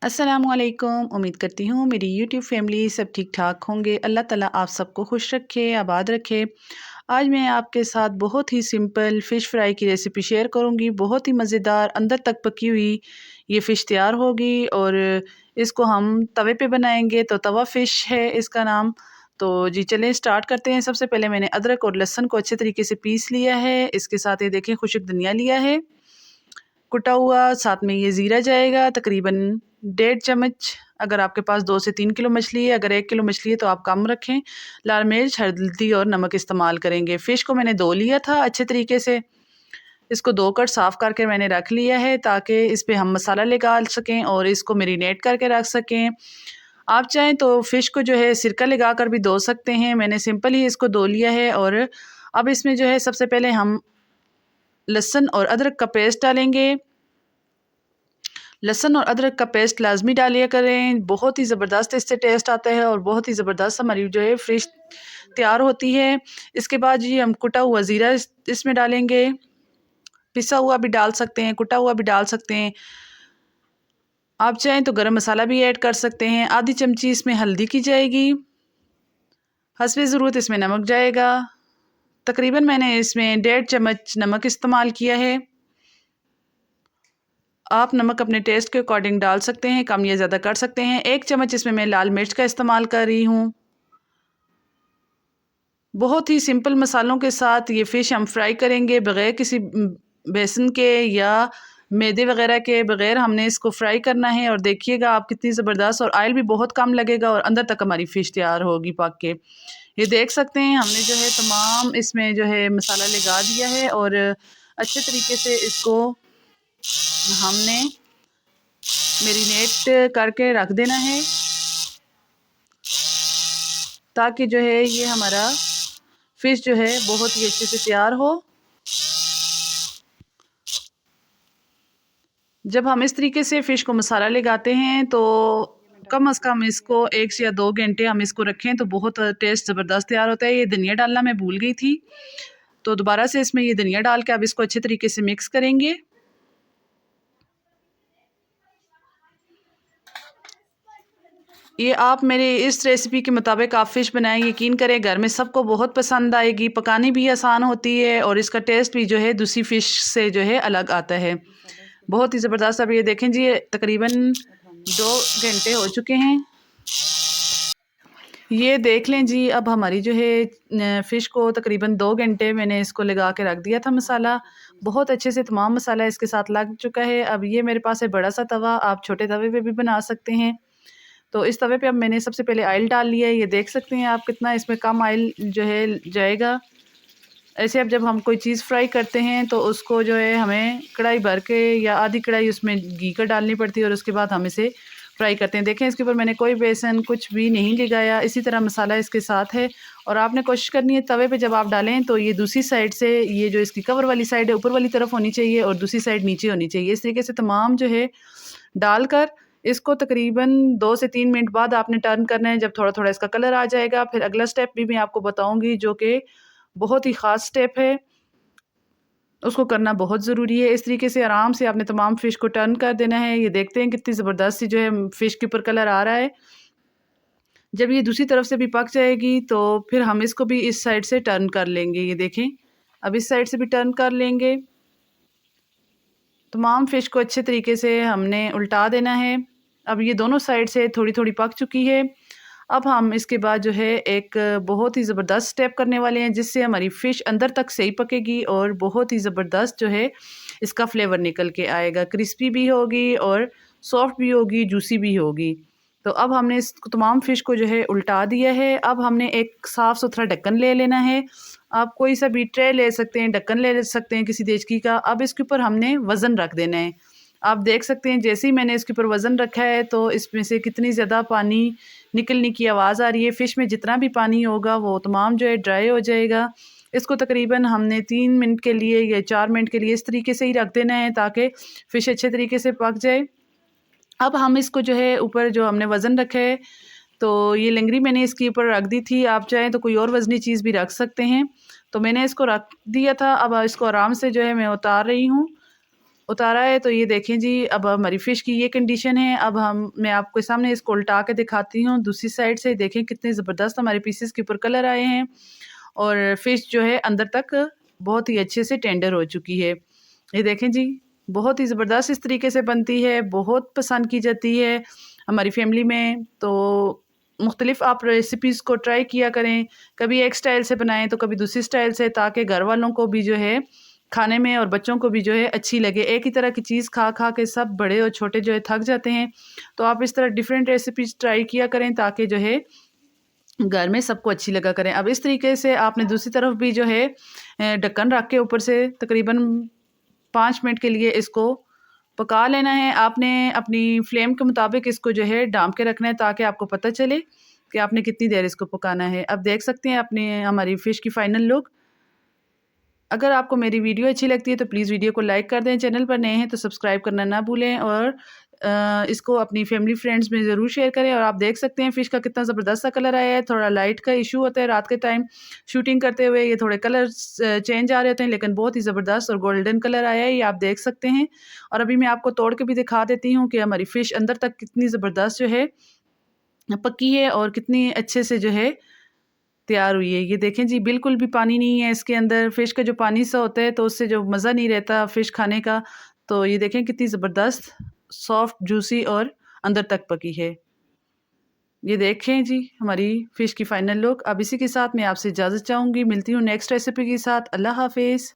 अस्सलामुअलैकुम। उम्मीद करती हूँ मेरी यूट्यूब फैमिली सब ठीक ठाक होंगे। अल्लाह ताला आप सबको खुश रखे, आबाद रखे। आज मैं आपके साथ बहुत ही सिंपल फ़िश फ्राई की रेसिपी शेयर करूँगी। बहुत ही मज़ेदार अंदर तक पकी हुई ये फ़िश तैयार होगी और इसको हम तवे पे बनाएंगे तो तवा फ़िश है इसका नाम। तो जी चलें स्टार्ट करते हैं। सबसे पहले मैंने अदरक और लहसुन को अच्छे तरीके से पीस लिया है। इसके साथ ये देखें खुशक धनिया लिया है कुटा हुआ, साथ में ये ज़ीरा जाएगा तकरीबन 1.5 चम्मच। अगर आपके पास 2 से 3 किलो मछली है, अगर 1 किलो मछली है तो आप कम रखें। लाल मिर्च, हल्दी और नमक इस्तेमाल करेंगे। फ़िश को मैंने धो लिया था अच्छे तरीके से। इसको धोकर साफ़ करके मैंने रख लिया है ताकि इस पे हम मसाला लगा सकें और इसको मैरिनेट करके रख सकें। आप चाहें तो फ़िश को जो है सिरका लगा कर भी धो सकते हैं। मैंने सिंपल ही इसको धो लिया है और अब इसमें जो है सबसे पहले हम लहसुन और अदरक का पेस्ट डालेंगे। लहसुन और अदरक का पेस्ट लाज़मी डालिया करें। बहुत ही ज़बरदस्त इससे टेस्ट आता है और बहुत ही ज़बरदस्त हमारी जो है फ़िश तैयार होती है। इसके बाद जी हम कुटा हुआ ज़ीरा इसमें डालेंगे। पिसा हुआ भी डाल सकते हैं, कुटा हुआ भी डाल सकते हैं। आप चाहें तो गरम मसाला भी ऐड कर सकते हैं। आधी चमची इसमें हल्दी की जाएगी। हस्बे ज़रूरत इसमें नमक जाएगा। तकरीबन मैंने इसमें 1.5 चम्मच नमक इस्तेमाल किया है। आप नमक अपने टेस्ट के अकॉर्डिंग डाल सकते हैं, कम या ज़्यादा कर सकते हैं। 1 चम्मच इसमें मैं लाल मिर्च का इस्तेमाल कर रही हूँ। बहुत ही सिंपल मसालों के साथ ये फ़िश हम फ्राई करेंगे बग़ैर किसी बेसन के या मैदे वगैरह के बग़ैर हमने इसको फ्राई करना है। और देखिएगा आप कितनी ज़बरदस्त और ऑयल भी बहुत कम लगेगा और अंदर तक हमारी फ़िश तैयार होगी पक के। ये देख सकते हैं हमने जो है तमाम इसमें जो है मसाला लगा दिया है और अच्छे तरीके से इसको हमने मैरिनेट करके रख देना है ताकि जो है ये हमारा फ़िश जो है बहुत ही अच्छे से तैयार हो। जब हम इस तरीके से फ़िश को मसाला लगाते हैं तो कम से कम इसको 1 से या 2 घंटे हम इसको रखें तो बहुत टेस्ट ज़बरदस्त तैयार होता है। ये धनिया डालना मैं भूल गई थी, तो दोबारा से इसमें ये धनिया डाल के अब इसको अच्छे तरीके से मिक्स करेंगे। ये आप मेरे इस रेसिपी के मुताबिक आप फ़िश बनाएं, यकीन करें घर में सबको बहुत पसंद आएगी। पकानी भी आसान होती है और इसका टेस्ट भी जो है दूसरी फ़िश से जो है अलग आता है। बहुत ही ज़बरदस्त। अब ये देखें जी तकरीबन 2 घंटे हो चुके हैं। ये देख लें जी अब हमारी जो है फ़िश को तकरीबन 2 घंटे मैंने इसको लगा के रख दिया था मसाला। बहुत अच्छे से तमाम मसाला इसके साथ लग चुका है। अब ये मेरे पास है बड़ा सा तवा, आप छोटे तवे पे भी बना सकते हैं। तो इस तवे पे अब मैंने सबसे पहले ऑयल डाल लिया है। ये देख सकते हैं आप कितना इसमें कम ऑयल जो है जाएगा। ऐसे अब जब हम कोई चीज़ फ्राई करते हैं तो उसको जो है हमें कढ़ाई भर के या आधी कढ़ाई उसमें घी का डालनी पड़ती है और उसके बाद हम इसे फ्राई करते हैं। देखें इसके ऊपर मैंने कोई बेसन कुछ भी नहीं लगाया, इसी तरह मसाला इसके साथ है। और आपने कोशिश करनी है तवे पे जब आप डालें तो ये दूसरी साइड से ये जो इसकी कवर वाली साइड है ऊपर वाली तरफ होनी चाहिए और दूसरी साइड नीचे होनी चाहिए। इस तरीके से तमाम जो है डालकर इसको तकरीबन 2 से 3 मिनट बाद आपने टर्न करना है। जब थोड़ा-थोड़ा इसका कलर आ जाएगा फिर अगला स्टेप भी मैं आपको बताऊँगी जो कि बहुत ही ख़ास स्टेप है। उसको करना बहुत ज़रूरी है। इस तरीके से आराम से आपने तमाम फ़िश को टर्न कर देना है। ये देखते हैं कितनी ज़बरदस्त सी जो है फ़िश के ऊपर कलर आ रहा है। जब ये दूसरी तरफ से भी पक जाएगी तो फिर हम इसको भी इस साइड से टर्न कर लेंगे। ये देखें अब इस साइड से भी टर्न कर लेंगे। तमाम फ़िश को अच्छे तरीके से हमने उल्टा देना है। अब ये दोनों साइड से थोड़ी-थोड़ी पक चुकी है। अब हम इसके बाद जो है एक बहुत ही ज़बरदस्त स्टेप करने वाले हैं जिससे हमारी फ़िश अंदर तक सही पकेगी और बहुत ही ज़बरदस्त जो है इसका फ्लेवर निकल के आएगा। क्रिस्पी भी होगी और सॉफ्ट भी होगी, जूसी भी होगी। तो अब हमने इस तमाम फ़िश को जो है उल्टा दिया है। अब हमने एक साफ़ सुथरा ढक्कन ले लेना है। आप कोई सा भी ट्रे ले सकते हैं, ढक्कन ले सकते हैं किसी देचकी का। अब इसके ऊपर हमने वज़न रख देना है। आप देख सकते हैं जैसे ही मैंने इसके ऊपर वज़न रखा है तो इसमें से कितनी ज़्यादा पानी निकलने की आवाज़ आ रही है। फ़िश में जितना भी पानी होगा वो तमाम जो है ड्राई हो जाएगा। इसको तकरीबन हमने 3 मिनट के लिए या 4 मिनट के लिए इस तरीके से ही रख देना है ताकि फ़िश अच्छे तरीके से पक जाए। अब हम इसको जो है ऊपर जो हमने वज़न रखा है तो ये लंगड़ी मैंने इसके ऊपर रख दी थी। आप चाहें तो कोई और वज़नी चीज़ भी रख सकते हैं। तो मैंने इसको रख दिया था। अब इसको आराम से जो है मैं उतार रही हूँ उतारा है। तो ये देखें जी, अब हमारी फ़िश की ये कंडीशन है। अब मैं आपके सामने इसको उल्टा के दिखाती हूँ दूसरी साइड से। देखें कितने ज़बरदस्त हमारे पीसेस के ऊपर कलर आए हैं और फ़िश जो है अंदर तक बहुत ही अच्छे से टेंडर हो चुकी है। ये देखें जी, बहुत ही ज़बरदस्त इस तरीके से बनती है, बहुत पसंद की जाती है हमारी फैमिली में। तो मुख्तलिफ़ आप रेसिपीज़ को ट्राई किया करें, कभी एक स्टाइल से बनाएँ तो कभी दूसरी स्टाइल से, ताकि घर वालों को भी जो है खाने में और बच्चों को भी जो है अच्छी लगे। एक ही तरह की चीज़ खा-खा के सब बड़े और छोटे जो है थक जाते हैं। तो आप इस तरह डिफरेंट रेसिपीज़ ट्राई किया करें, ताकि जो है घर में सबको अच्छी लगा करें। अब इस तरीके से आपने दूसरी तरफ भी जो है ढक्कन रख के ऊपर से तकरीबन 5 मिनट के लिए इसको पका लेना है। आपने अपनी फ्लेम के मुताबिक इसको जो है ढाँप के रखना है, ताकि आपको पता चले कि आपने कितनी देर इसको पकाना है। अब देख सकते हैं अपनी हमारी फ़िश की फ़ाइनल लुक। अगर आपको मेरी वीडियो अच्छी लगती है तो प्लीज़ वीडियो को लाइक कर दें, चैनल पर नए हैं तो सब्सक्राइब करना ना भूलें और इसको अपनी फैमिली फ्रेंड्स में ज़रूर शेयर करें। और आप देख सकते हैं फ़िश का कितना ज़बरदस्त सा कलर आया है। थोड़ा लाइट का इशू होता है रात के टाइम शूटिंग करते हुए, ये थोड़े कलर्स चेंज आ रहे होते हैं, लेकिन बहुत ही ज़बरदस्त और गोल्डन कलर आया है, ये आप देख सकते हैं। और अभी मैं आपको तोड़ के भी दिखा देती हूँ कि हमारी फ़िश अंदर तक कितनी ज़बरदस्त जो है पकी है और कितनी अच्छे से जो है तैयार हुई है। ये देखें जी, बिल्कुल भी पानी नहीं है इसके अंदर। फ़िश का जो पानी सा होता है तो उससे जो मज़ा नहीं रहता फ़िश खाने का। तो ये देखें कितनी ज़बरदस्त सॉफ्ट, जूसी और अंदर तक पकी है। ये देखें जी हमारी फ़िश की फ़ाइनल लुक। अब इसी के साथ मैं आपसे इजाज़त चाहूँगी। मिलती हूँ नेक्स्ट रेसिपी के साथ। अल्लाह हाफ़िज़।